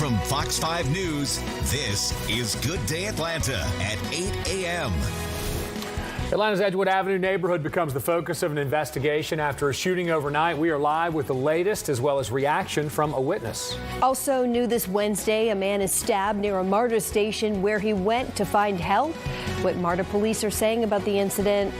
From Fox 5 News, this is Good Day Atlanta at 8 a.m. Atlanta's Edgewood Avenue neighborhood becomes the focus of an investigation after a shooting overnight. We are live with the latest as well as reaction from a witness. Also new this Wednesday, a man is stabbed near a MARTA station where he went to find help. What MARTA police are saying about the incident.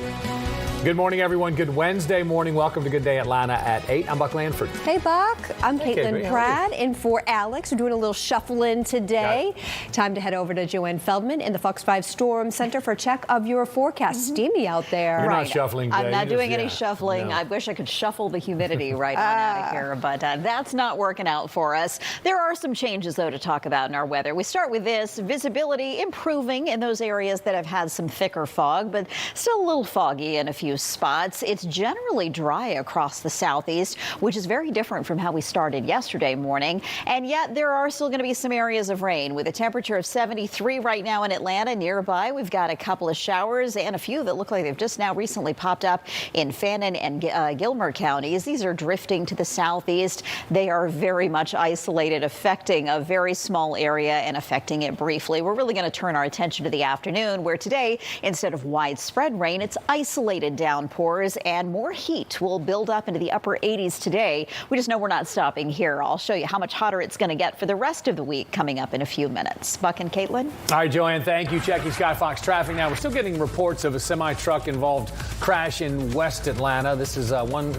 Good morning, everyone. Good Wednesday morning. Welcome to Good Day Atlanta at 8. I'm Buck Lanford. Hey, Buck. I'm Caitlin Pratt in for Alex. We're doing a little shuffling today. Time to head over to Joanne Feldman in the Fox 5 Storm Center for a check of your forecast. Steamy out there. You're not shuffling, Jay. I'm not doing any shuffling. No. I wish I could shuffle the humidity right on out of here, but that's not working out for us. There are some changes, though, to talk about in our weather. We start with this. Visibility improving in those areas that have had some thicker fog, but still a little foggy in a few spots. It's generally dry across the southeast, which is very different from how we started yesterday morning. And yet there are still going to be some areas of rain with a temperature of 73 right now in Atlanta. Nearby, we've got a couple of showers and a few that look like they've just now recently popped up in Fannin and Gilmer counties. These are drifting to the southeast. They are very much isolated, affecting a very small area and affecting it briefly. We're really going to turn our attention to the afternoon, where today, instead of widespread rain, it's isolated downpours, and more heat will build up into the upper 80s today. We just know we're not stopping here. I'll show you how much hotter it's going to get for the rest of the week coming up in a few minutes. Buck and Caitlin. All right, Joanne, thank you. Checking Sky Fox traffic now. We're still getting reports of a semi-truck involved crash in West Atlanta. This is one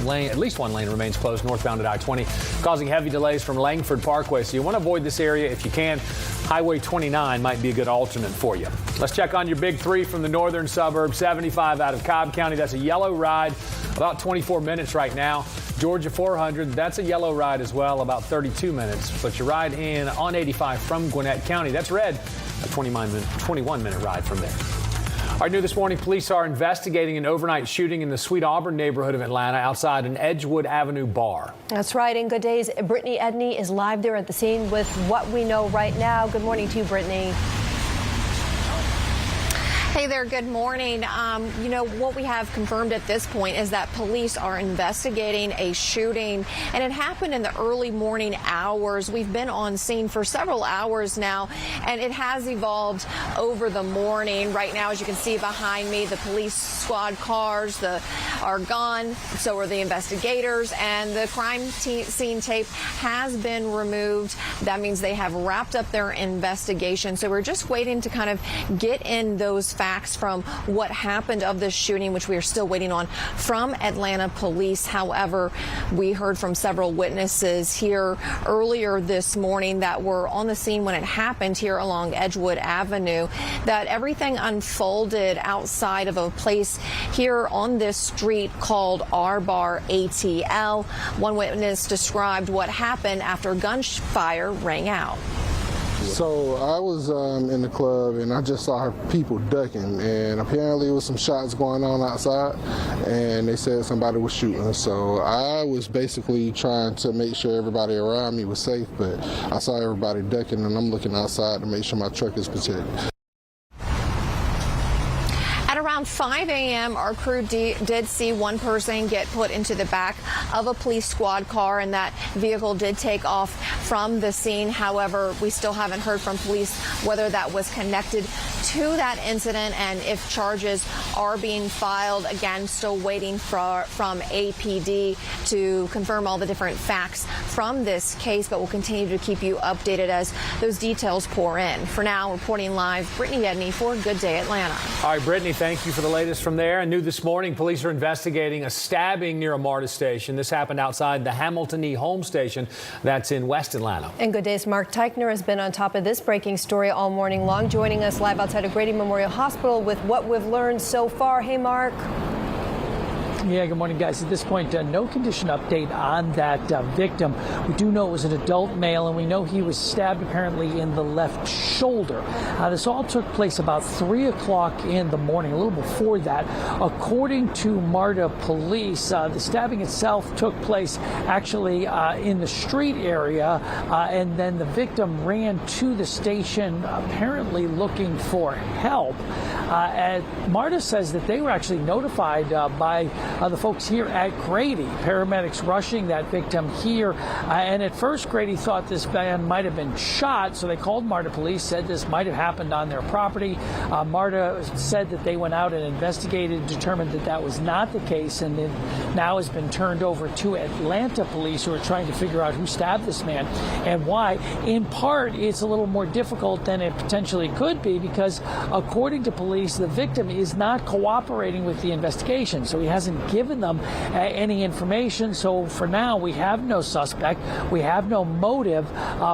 lane, at least one lane remains closed northbound at I-20, causing heavy delays from Langford Parkway. So you want to avoid this area if you can. Highway 29 might be a good alternate for you. Let's check on your big three from the northern suburbs. 75 out of Cobb County. That's a yellow ride, about 24 minutes right now. Georgia 400, that's a yellow ride as well, about 32 minutes. But your ride in on 85 from Gwinnett County, that's red, a 21-minute ride from there. All right, new this morning, police are investigating an overnight shooting in the Sweet Auburn neighborhood of Atlanta outside an Edgewood Avenue bar. That's right. In Good Days, Brittany Edney is live there at the scene with what we know right now. Good morning to you, Brittany. Hey there, good morning. You know, what we have confirmed at this point is that police are investigating a shooting, and it happened in the early morning hours. We've been on scene for several hours now, and it has evolved over the morning. Right now, as you can see behind me, the police squad cars are gone, so are the investigators, and the crime scene tape has been removed. That means they have wrapped up their investigation, so we're just waiting to kind of get in those facts from what happened of this shooting, which we are still waiting on from Atlanta police. However, we heard from several witnesses here earlier this morning that were on the scene when it happened here along Edgewood Avenue, that everything unfolded outside of a place here on this street called R Bar ATL. One witness described what happened after gunfire rang out. So I was in the club, and I just saw people ducking, and apparently there was some shots going on outside, and they said somebody was shooting. So I was basically trying to make sure everybody around me was safe, but I saw everybody ducking, and I'm looking outside to make sure my truck is protected. Around 5 a.m., our crew did see one person get put into the back of a police squad car, and that vehicle did take off from the scene. However, we still haven't heard from police whether that was connected to that incident and if charges are being filed. Again, still waiting from APD to confirm all the different facts from this case, but we'll continue to keep you updated as those details pour in. For now, reporting live, Brittany Edney for Good Day Atlanta. All right, Brittany, thank you for the latest from there. And new this morning, police are investigating a stabbing near a MARTA station. This happened outside the Hamilton E. Home Station. That's in West Atlanta. And Good Day's Mark Teichner has been on top of this breaking story all morning long, joining us live outside of Grady Memorial Hospital with what we've learned so far. Hey, Mark. Yeah, good morning, guys. At this point, no condition update on that victim. We do know it was an adult male, and we know he was stabbed apparently in the left shoulder. This all took place about 3 o'clock in the morning, a little before that. According to MARTA police, the stabbing itself took place actually in the street area, and then the victim ran to the station apparently looking for help. And MARTA says that they were actually notified by the folks here at Grady. Paramedics rushing that victim here. And at first, Grady thought this man might have been shot, so they called MARTA police, said this might have happened on their property. MARTA said that they went out and investigated, determined that that was not the case, and it now has been turned over to Atlanta police, who are trying to figure out who stabbed this man and why. In part, it's a little more difficult than it potentially could be because, according to police, the victim is not cooperating with the investigation, so he hasn't given them any information. So for now, we have no suspect. We have no motive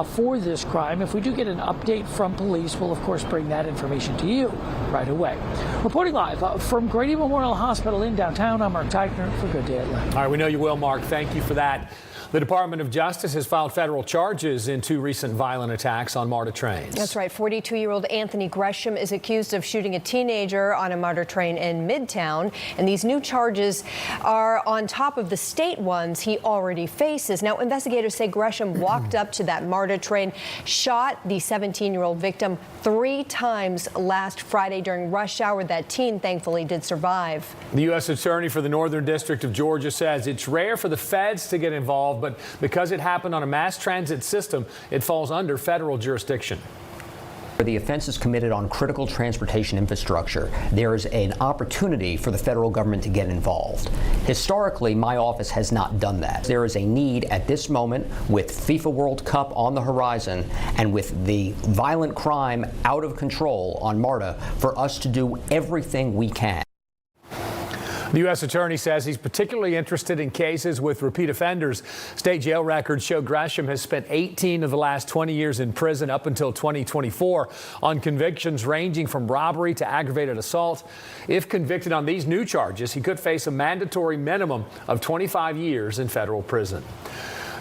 for this crime. If we do get an update from police, we'll of course bring that information to you right away. Reporting live from Grady Memorial Hospital in downtown, I'm Mark Teichner for Good Day Atlanta. All right, we know you will, Mark. Thank you for that. The Department of Justice has filed federal charges in 2 recent violent attacks on MARTA trains. That's right. 42-year-old Anthony Gresham is accused of shooting a teenager on a MARTA train in Midtown. And these new charges are on top of the state ones he already faces. Now, investigators say Gresham walked up to that MARTA train, shot the 17-year-old victim 3 times last Friday during rush hour. That teen thankfully did survive. The U.S. Attorney for the Northern District of Georgia says it's rare for the feds to get involved, but because it happened on a mass transit system, it falls under federal jurisdiction. Where the offense is committed on critical transportation infrastructure, there is an opportunity for the federal government to get involved. Historically, my office has not done that. There is a need at this moment, with FIFA World Cup on the horizon and with the violent crime out of control on MARTA, for us to do everything we can. The U.S. Attorney says he's particularly interested in cases with repeat offenders. State jail records show Gresham has spent 18 of the last 20 years in prison up until 2024 on convictions ranging from robbery to aggravated assault. If convicted on these new charges, he could face a mandatory minimum of 25 years in federal prison.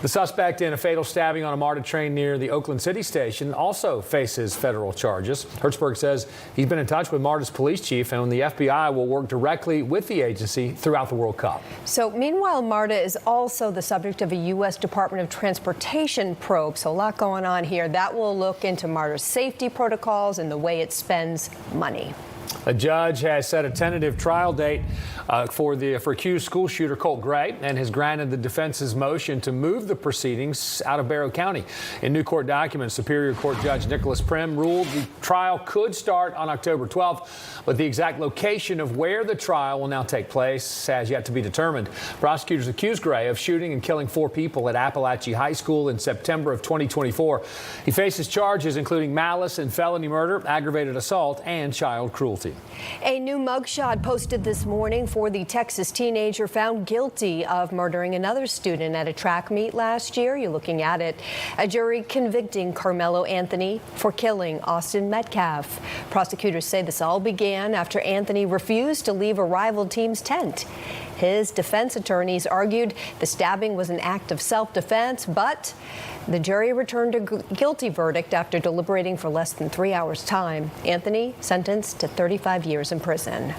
The suspect in a fatal stabbing on a MARTA train near the Oakland City station also faces federal charges. Hertzberg says he's been in touch with MARTA's police chief, and the FBI will work directly with the agency throughout the World Cup. So meanwhile, MARTA is also the subject of a U.S. Department of Transportation probe. So a lot going on here. That will look into MARTA's safety protocols and the way it spends money. A judge has set a tentative trial date for accused school shooter Colt Gray and has granted the defense's motion to move the proceedings out of Barrow County. In new court documents, Superior Court Judge Nicholas Prim ruled the trial could start on October 12th, but the exact location of where the trial will now take place has yet to be determined. Prosecutors accused Gray of shooting and killing 4 people at Appalachia High School in September of 2024. He faces charges including malice and felony murder, aggravated assault, and child cruelty. A new mugshot posted this morning for the Texas teenager found guilty of murdering another student at a track meet last year. You're looking at it. A jury convicting Carmelo Anthony for killing Austin Metcalf. Prosecutors say this all began after Anthony refused to leave a rival team's tent. His defense attorneys argued the stabbing was an act of self-defense, but the jury returned a guilty verdict after deliberating for less than 3 hours' time. Anthony sentenced to 35 years in prison.